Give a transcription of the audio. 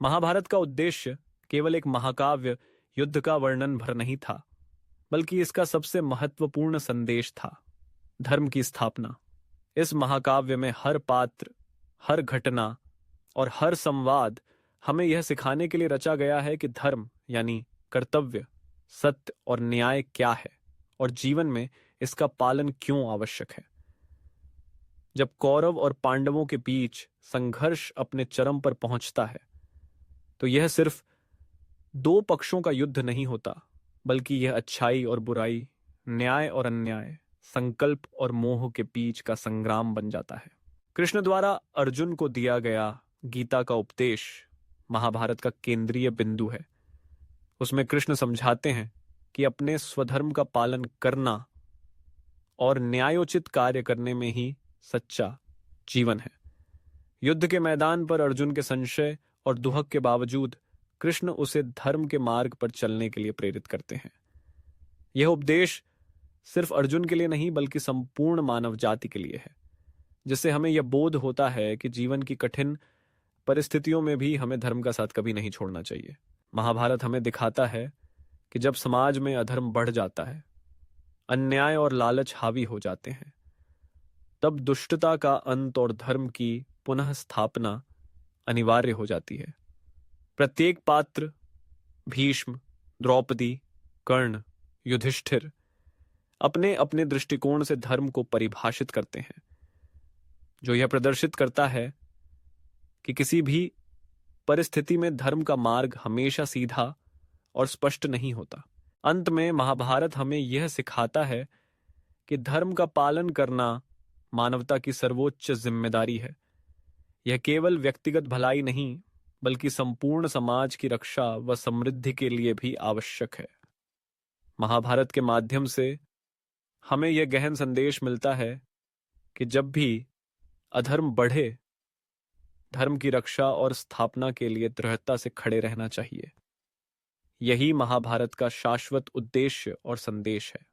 महाभारत का उद्देश्य केवल एक महाकाव्य युद्ध का वर्णन भर नहीं था, बल्कि इसका सबसे महत्वपूर्ण संदेश था धर्म की स्थापना। इस महाकाव्य में हर पात्र, हर घटना और हर संवाद हमें यह सिखाने के लिए रचा गया है कि धर्म यानी कर्तव्य, सत्य और न्याय क्या है और जीवन में इसका पालन क्यों आवश्यक है। जब कौरव और पांडवों के बीच संघर्ष अपने चरम पर पहुंचता है, तो यह सिर्फ दो पक्षों का युद्ध नहीं होता, बल्कि यह अच्छाई और बुराई, न्याय और अन्याय, संकल्प और मोह के बीच का संग्राम बन जाता है। कृष्ण द्वारा अर्जुन को दिया गया गीता का उपदेश महाभारत का केंद्रीय बिंदु है। उसमें कृष्ण समझाते हैं कि अपने स्वधर्म का पालन करना और न्यायोचित कार्य करने में ही सच्चा जीवन है। युद्ध के मैदान पर अर्जुन के संशय और दुहक के बावजूद कृष्ण उसे धर्म के मार्ग पर चलने के लिए प्रेरित करते हैं। यह उपदेश सिर्फ अर्जुन के लिए नहीं, बल्कि संपूर्ण मानव जाति के लिए है, जिससे हमें यह बोध होता है कि जीवन की कठिन परिस्थितियों में भी हमें धर्म का साथ कभी नहीं छोड़ना चाहिए। महाभारत हमें दिखाता है कि जब समाज में अधर्म बढ़ जाता है, अन्याय और लालच हावी हो जाते हैं, तब दुष्टता का अंत और धर्म की पुनः स्थापना अनिवार्य हो जाती है। प्रत्येक पात्र, भीष्म, द्रौपदी, कर्ण, युधिष्ठिर, अपने अपने दृष्टिकोण से धर्म को परिभाषित करते हैं, जो यह प्रदर्शित करता है कि किसी भी परिस्थिति में धर्म का मार्ग हमेशा सीधा और स्पष्ट नहीं होता। अंत में महाभारत हमें यह सिखाता है कि धर्म का पालन करना मानवता की सर्वोच्च जिम्मेदारी है। यह केवल व्यक्तिगत भलाई नहीं, बल्कि संपूर्ण समाज की रक्षा व समृद्धि के लिए भी आवश्यक है। महाभारत के माध्यम से हमें यह गहन संदेश मिलता है कि जब भी अधर्म बढ़े, धर्म की रक्षा और स्थापना के लिए दृढ़ता से खड़े रहना चाहिए। यही महाभारत का शाश्वत उद्देश्य और संदेश है।